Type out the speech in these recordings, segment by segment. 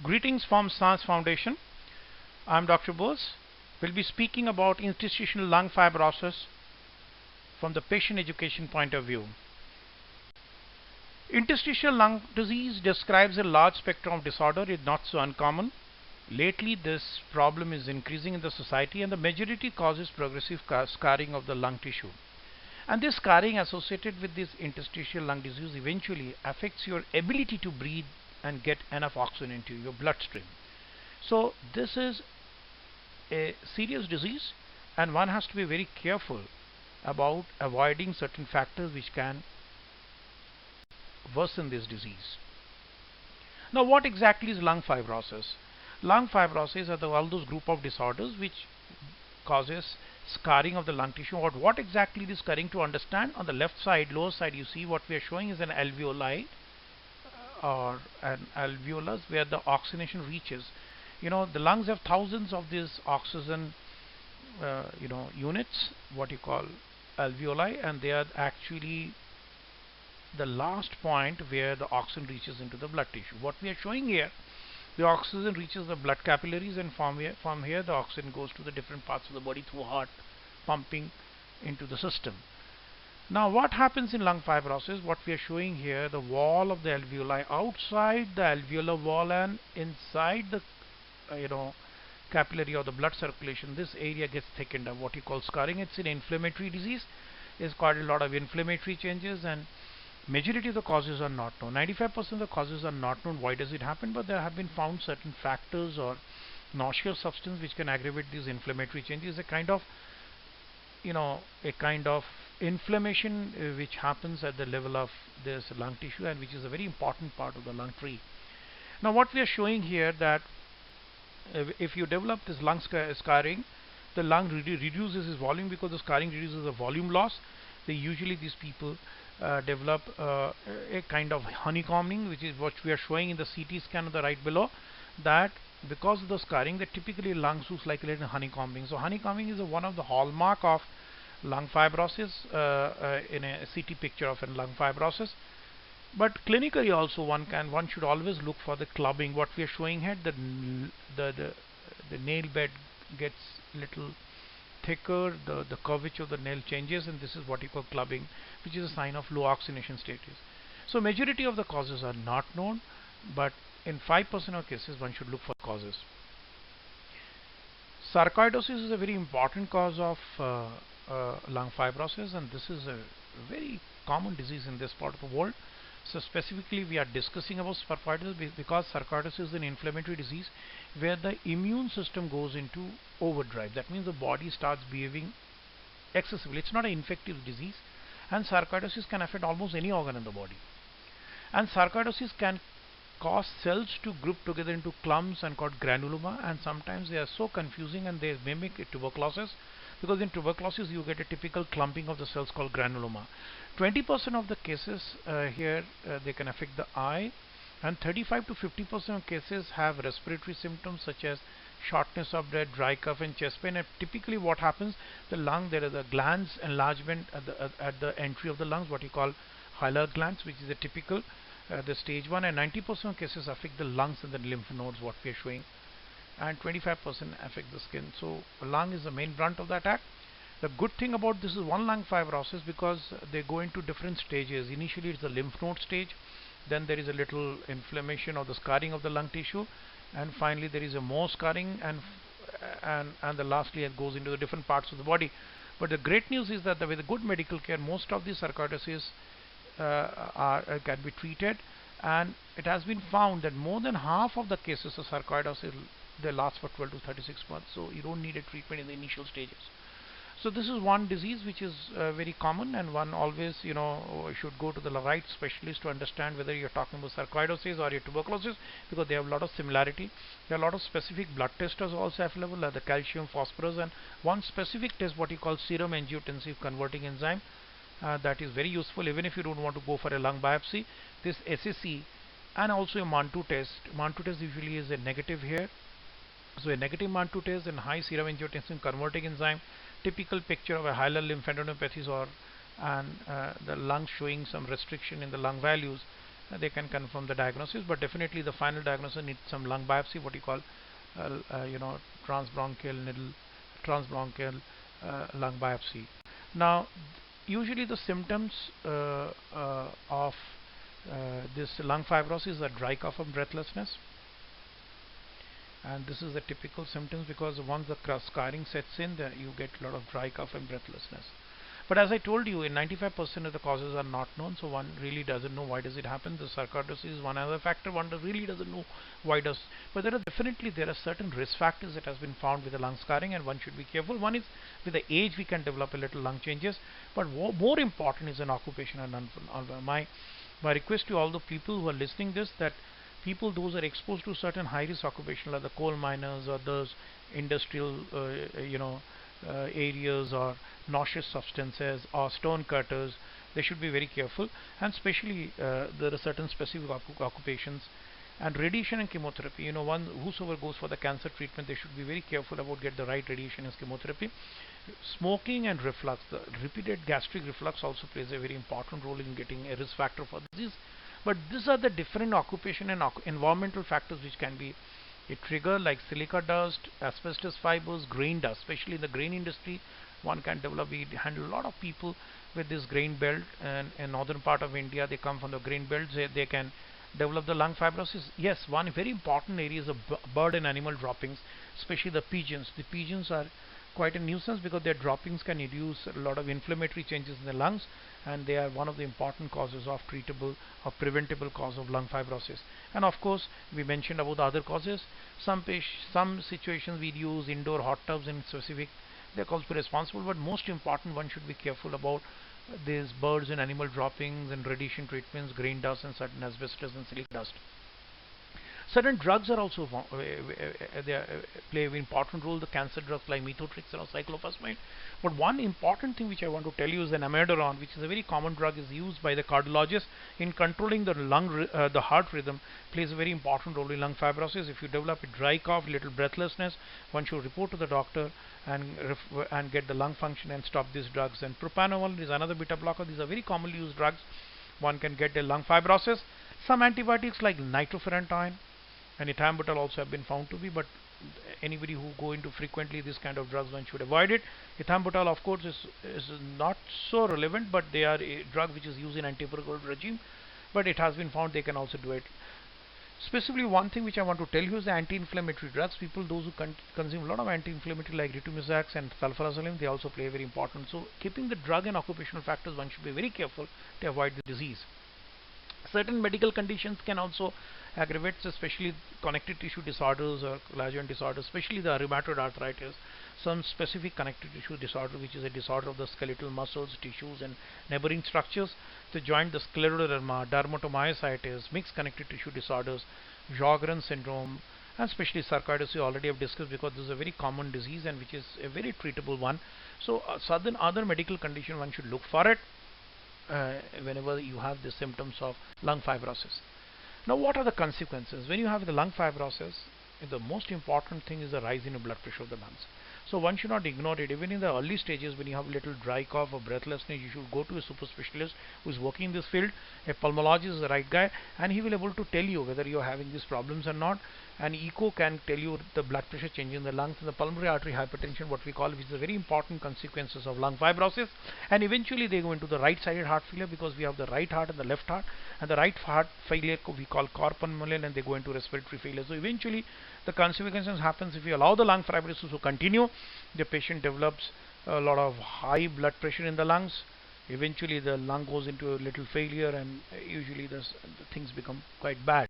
Greetings from SAANS Foundation. I'm Dr. Bose. We'll be speaking about interstitial lung fibrosis from the patient education point of view. Interstitial lung disease describes a large spectrum of disorder. It's not so uncommon. Lately, this problem is increasing in the society, and the majority causes progressive scarring of the lung tissue. And this scarring associated with this interstitial lung disease eventually affects your ability to breathe and get enough oxygen into your bloodstream. So this is a serious disease, and one has to be very careful about avoiding certain factors which can worsen this disease. Now, what exactly is lung fibrosis? Lung fibrosis are all those group of disorders which causes scarring of the lung tissue. What exactly is scarring? To understand, on the left side, lower side, you see what we are showing is an alveoli or an alveolus where the oxygenation reaches. The lungs have thousands of these oxygen units, what you call alveoli, and they are actually the last point where the oxygen reaches into the blood tissue. What we are showing here, the oxygen reaches the blood capillaries, and from here the oxygen goes to the different parts of the body through heart pumping into the system. Now, what happens in lung fibrosis? What we are showing here, the wall of the alveoli, outside the alveolar wall and inside the capillary or the blood circulation, this area gets thickened up, what you call scarring. It's an inflammatory disease. It's quite a lot of inflammatory changes, and majority of the causes are not known. 95% of the causes are not known. Why does it happen? But there have been found certain factors or noxious substance which can aggravate these inflammatory changes. A kind of inflammation which happens at the level of this lung tissue, and which is a very important part of the lung tree. Now, what we are showing here, that if you develop this lung scarring, the lung reduces its volume because the scarring reduces the volume loss. These people develop a kind of honeycombing, which is what we are showing in the CT scan on the right below, that because of the scarring, that typically lungs looks like a little honeycombing. So honeycombing is one of the hallmark of lung fibrosis in a CT picture of a lung fibrosis. But clinically also one should always look for the clubbing. What we are showing here, the nail bed gets little thicker, the curvature of the nail changes, and this is what you call clubbing, which is a sign of low oxygenation status. So majority of the causes are not known, but in 5% of cases one should look for causes. Sarcoidosis is a very important cause of lung fibrosis, and this is a very common disease in this part of the world. So specifically we are discussing about sarcoidosis because sarcoidosis is an inflammatory disease where the immune system goes into overdrive. That means the body starts behaving excessively. It's not an infective disease, and sarcoidosis can affect almost any organ in the body. And sarcoidosis can cause cells to group together into clumps and called granuloma, and sometimes they are so confusing and they mimic tuberculosis, because in tuberculosis you get a typical clumping of the cells called granuloma. 20% of the cases here they can affect the eye, and 35 to 50% of cases have respiratory symptoms such as shortness of breath, dry cough, and chest pain. And typically what happens, the lung, there is a glands enlargement at the entry of the lungs, what you call hilar glands, which is a typical the stage 1, and 90% of cases affect the lungs and the lymph nodes, what we are showing, and 25% affect the skin. So lung is the main brunt of the attack. The good thing about this is one lung fibrosis, because they go into different stages. Initially it's the lymph node stage, then there is a little inflammation or the scarring of the lung tissue, and finally there is a more scarring, and the lastly it goes into the different parts of the body. But the great news is that with the good medical care, most of these sarcoidosis can be treated, and it has been found that more than half of the cases of sarcoidosis, they last for 12 to 36 months, so you don't need a treatment in the initial stages. So this is one disease which is very common, and one always should go to the right specialist to understand whether you're talking about sarcoidosis or your tuberculosis, because they have a lot of similarity. There are a lot of specific blood tests also available, like the calcium, phosphorus, and one specific test, what you call serum angiotensin converting enzyme, that is very useful even if you don't want to go for a lung biopsy. This SAC, and also a Mantoux test. Mantoux test usually is a negative here. So a negative Mantoux test and high serum angiotensin converting enzyme, typical picture of a hilar lymphadenopathies, or the lungs showing some restriction in the lung values, they can confirm the diagnosis, but definitely the final diagnosis needs some lung biopsy, what you call transbronchial needle, transbronchial lung biopsy. Now, usually the symptoms of this lung fibrosis are dry cough and breathlessness, and this is the typical symptoms, because once the scarring sets in, you get a lot of dry cough and breathlessness. But as I told you, in 95% of the causes are not known, so one really doesn't know why does it happen. The sarcoidosis is one other factor, one really doesn't know why does. But there are certain risk factors that has been found with the lung scarring, and one should be careful. One is with the age we can develop a little lung changes, but more important is an occupational. My request to all the people who are listening this, that people those are exposed to certain high risk occupational, like the coal miners or those industrial areas, or noxious substances, or stone cutters, they should be very careful. And especially there are certain specific occupations, and radiation and chemotherapy, whosoever goes for the cancer treatment, they should be very careful about get the right radiation and chemotherapy. Smoking and reflux, the repeated gastric reflux also plays a very important role in getting a risk factor for disease. But these are the different occupation and environmental factors which can be a trigger, like silica dust, asbestos fibers, grain dust. Especially in the grain industry, one can develop. We handle a lot of people with this grain belt, and in northern part of India, they come from the grain belt. They can develop the lung fibrosis. Yes, one very important area is the bird and animal droppings, especially the pigeons. The pigeons are quite a nuisance because their droppings can induce a lot of inflammatory changes in the lungs, and they are one of the important causes of treatable or preventable cause of lung fibrosis. And of course, we mentioned about the other causes. Some situations we use indoor hot tubs in specific, they're also responsible, but most important, one should be careful about these birds and animal droppings and radiation treatments, grain dust, and certain asbestos and silica dust. Certain drugs are also play an important role, the cancer drugs like methotrexate or cyclophosphamide. But one important thing which I want to tell you is an amiodarone, which is a very common drug, is used by the cardiologist in controlling the the heart rhythm, plays a very important role in lung fibrosis. If you develop a dry cough, little breathlessness, one should report to the doctor and get the lung function and stop these drugs. And propranolol is another beta blocker. These are very commonly used drugs. One can get a lung fibrosis. Some antibiotics like nitrofurantoin and ethambutol also have been found to be, but anybody who go into frequently this kind of drugs, one should avoid it. Ethambutol, of course, is not so relevant, but they are a drug which is used in antiviral regime, but it has been found they can also do it. Specifically, one thing which I want to tell you is the anti-inflammatory drugs. People, those who consume a lot of anti-inflammatory like rituximab and sulfarazolim, they also play very important. So keeping the drug and occupational factors, one should be very careful to avoid the disease. Certain medical conditions can also aggravate, especially connective tissue disorders or collagen disorders, especially the rheumatoid arthritis. Some specific connective tissue disorder, which is a disorder of the skeletal muscles, tissues, and neighboring structures. The joint, the scleroderma, dermatomyositis, mixed connective tissue disorders, Sjogren's syndrome, and especially sarcoidosis, already have discussed, because this is a very common disease and which is a very treatable one. So certain other medical condition, one should look for it whenever you have the symptoms of lung fibrosis. Now, what are the consequences when you have the lung fibrosis? The most important thing is the rise in the blood pressure of the lungs. So one should not ignore it. Even in the early stages, when you have a little dry cough or breathlessness, you should go to a super specialist who is working in this field. A pulmonologist is the right guy, and he will be able to tell you whether you are having these problems or not. And echo can tell you the blood pressure change in the lungs, and the pulmonary artery hypertension, what we call, which is a very important consequences of lung fibrosis. And eventually they go into the right-sided heart failure, because we have the right heart and the left heart, and the right heart failure we call cor-pulmonale, and they go into respiratory failure. So eventually the consequences happens if you allow the lung fibrosis to continue. The patient develops a lot of high blood pressure in the lungs. Eventually the lung goes into a little failure, and usually the things become quite bad.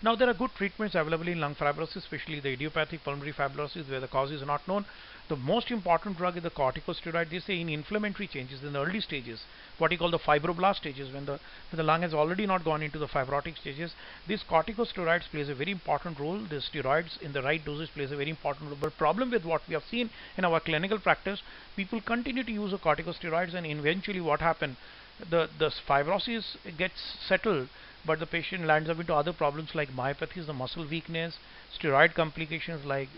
Now, there are good treatments available in lung fibrosis, especially the idiopathic pulmonary fibrosis, where the cause is not known. The most important drug is the corticosteroid. They say in inflammatory changes in the early stages, what you call the fibroblast stages, when the lung has already not gone into the fibrotic stages, these corticosteroids plays a very important role. The steroids in the right dosage plays a very important role. But problem with what we have seen in our clinical practice, people continue to use the corticosteroids, and eventually what happens, the fibrosis gets settled, but the patient lands up into other problems like myopathies, the muscle weakness, steroid complications like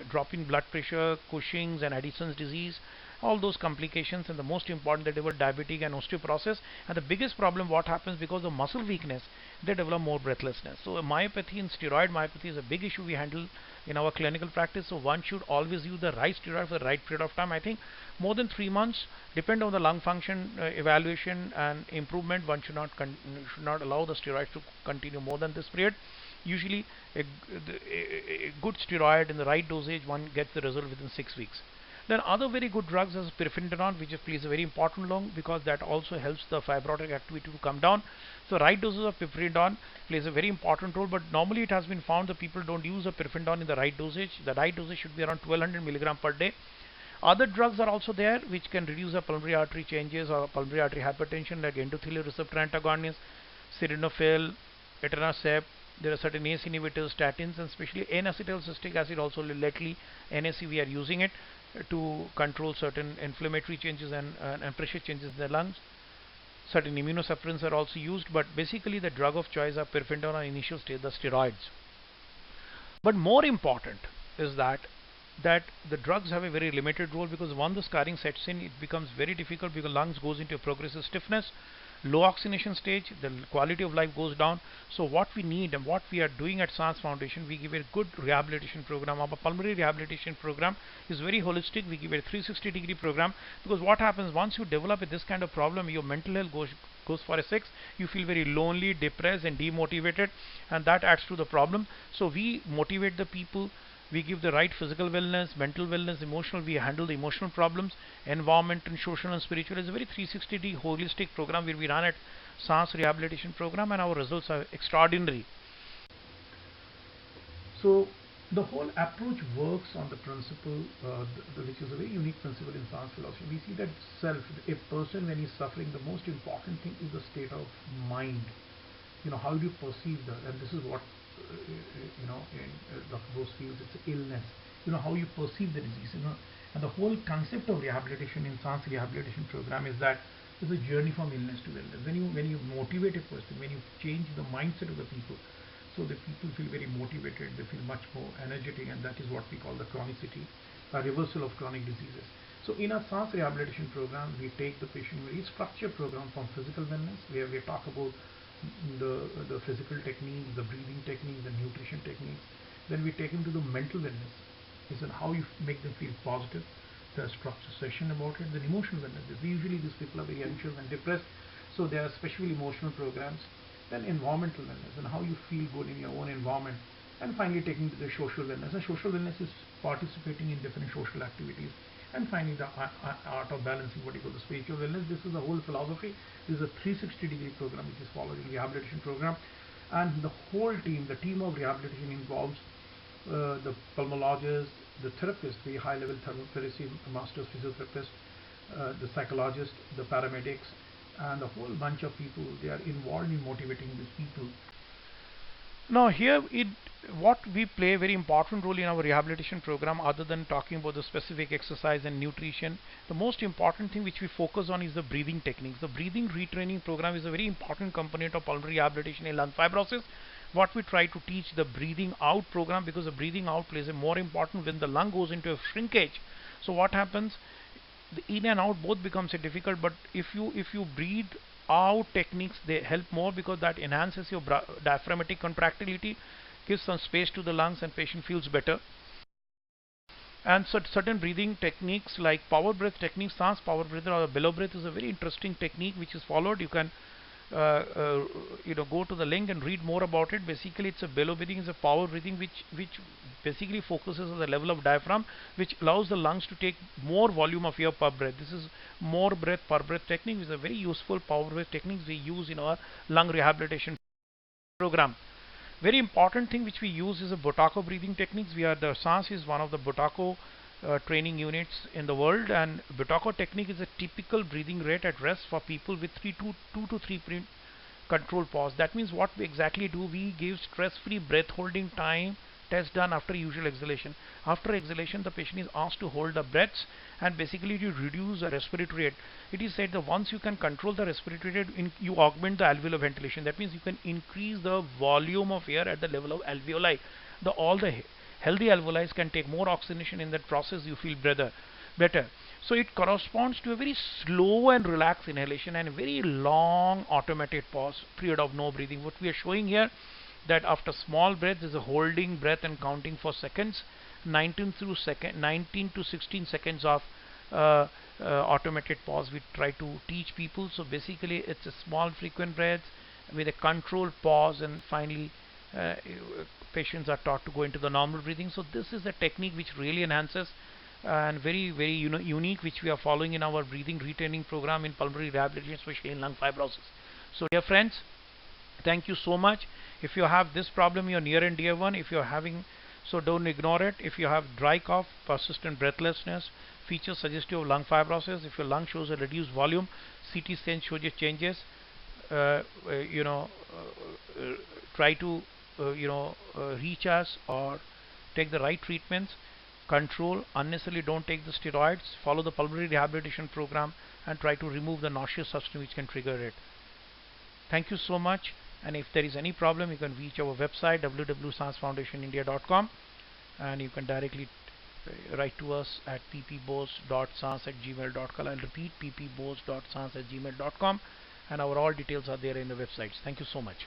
dropping blood pressure, Cushing's and Addison's disease, all those complications, and the most important, they develop diabetic and osteoporosis. And the biggest problem, what happens, because of muscle weakness, they develop more breathlessness. So myopathy and steroid myopathy is a big issue we handle in our clinical practice. So one should always use the right steroid for the right period of time. I think more than 3 months, depend on the lung function evaluation and improvement. One should not allow the steroids to continue more than this period. Usually a good steroid in the right dosage, one gets the result within 6 weeks. Then other very good drugs as pirfenidone, which plays a very important role because that also helps the fibrotic activity to come down. So right doses of pirfenidone plays a very important role, but normally it has been found that people don't use the pirfenidone in the right dosage. The right dosage should be around 1200 milligram per day. Other drugs are also there which can reduce the pulmonary artery changes or pulmonary artery hypertension, like endothelial receptor antagonists, sildenafil, etanercept. There are certain ACE inhibitors, statins, and especially N-acetylcysteine acid. Also lately NAC, we are using it to control certain inflammatory changes and pressure changes in the lungs. Certain immunosuppressants are also used, but basically the drug of choice are pirfenidone on initial stage, the steroids. But more important is that the drugs have a very limited role, because once the scarring sets in, it becomes very difficult because lungs goes into a progressive stiffness, low oxygenation stage, the quality of life goes down. So what we need and what we are doing at SAANS Foundation, we give a good rehabilitation program. Our pulmonary rehabilitation program is very holistic. We give a 360-degree program, because what happens once you develop this kind of problem, your mental health goes for a 6. You feel very lonely, depressed and demotivated, and that adds to the problem. So we motivate the people. We give the right physical wellness, mental wellness, emotional. We handle the emotional problems, environment and social and spiritual. It's a very 360-degree holistic program where we run at SAANS Rehabilitation Program, and our results are extraordinary. So the whole approach works on the principle, which is a very unique principle in SAANS philosophy. We see that a person when he's suffering, the most important thing is the state of mind. How do you perceive that? And this is what in Dr. Bose feels it's illness. How you perceive the disease. And the whole concept of rehabilitation in SAANS Rehabilitation Program is that it's a journey from illness to wellness. When you motivate a person, when you change the mindset of the people, so the people feel very motivated, they feel much more energetic, and that is what we call the chronicity, a reversal of chronic diseases. So in our SAANS Rehabilitation Program, we take the patient very structured program from physical wellness, where we talk about the physical techniques, the breathing techniques, the nutrition techniques. Then we take them to the mental wellness. Is how you make them feel positive. The structured session about it. Then emotional wellness. Usually these people are very anxious and depressed, so there are specially emotional programs. Then environmental wellness and how you feel good in your own environment. And finally taking to the social wellness. And social wellness is participating in different social activities. And finally the art of balancing, what you call the spiritual wellness. This is the whole philosophy. This is a 360-degree program which is followed in rehabilitation program, and the whole team, the team of rehabilitation involves the pulmonologist, the therapist, the high-level therapy masters, physiotherapist, the psychologist, the paramedics, and a whole bunch of people. They are involved in motivating these people. Now here what we play a very important role in our rehabilitation program, other than talking about the specific exercise and nutrition, the most important thing which we focus on is the breathing techniques. The breathing retraining program is a very important component of pulmonary rehabilitation in lung fibrosis. What we try to teach the breathing out program, because the breathing out plays a more important when the lung goes into a shrinkage. So what happens, the in and out both becomes a difficult, but if you breathe out techniques, they help more, because that enhances your diaphragmatic contractility, gives some space to the lungs, and patient feels better. And certain breathing techniques like power breath techniques, SAANS power breath or bellow breath is a very interesting technique which is followed. You can go to the link and read more about it. Basically it's a bellow breathing, is a power breathing which basically focuses on the level of diaphragm, which allows the lungs to take more volume of air per breath. This is more breath per breath technique, which is a very useful power breath techniques we use in our lung rehabilitation program. Very important thing which we use is a Butako breathing techniques. The SAANS is one of the Butako training units in the world, and Butako technique is a typical breathing rate at rest for people with 2 to 3 control pause. That means what we exactly do, we give stress-free breath holding time test done after usual exhalation. After exhalation, the patient is asked to hold the breaths and basically to reduce the respiratory rate. It is said that once you can control the respiratory rate, you augment the alveolar ventilation. That means you can increase the volume of air at the level of alveoli. All the healthy alveoli can take more oxygenation. In that process you feel better. better. So it corresponds to a very slow and relaxed inhalation and a very long automated pause, period of no breathing. What we are showing here, that after small breath is a holding breath and counting for seconds, 19 to 16 seconds of uh, automated pause we try to teach people. So basically it's a small frequent breaths with a controlled pause, and finally uh, patients are taught to go into the normal breathing. So this is a technique which really enhances and very unique, which we are following in our breathing retraining program in pulmonary rehabilitation, especially in lung fibrosis. So dear friends, thank you so much. If you have this problem, your near and dear one, if you're having, so don't ignore it. If you have dry cough, persistent breathlessness, features suggestive of lung fibrosis, if your lung shows a reduced volume, CT scan shows changes, uh, uh, you know uh, try to reach us or take the right treatments, control unnecessarily, don't take the steroids, follow the pulmonary rehabilitation program, and try to remove the noxious substance which can trigger it. Thank you so much. And if there is any problem, you can reach our website www.sansfoundationindia.com, and you can directly write to us at ppbose.sans@gmail.com. I'll repeat, ppbose.sans@gmail.com, and our all details are there in the websites. Thank you so much.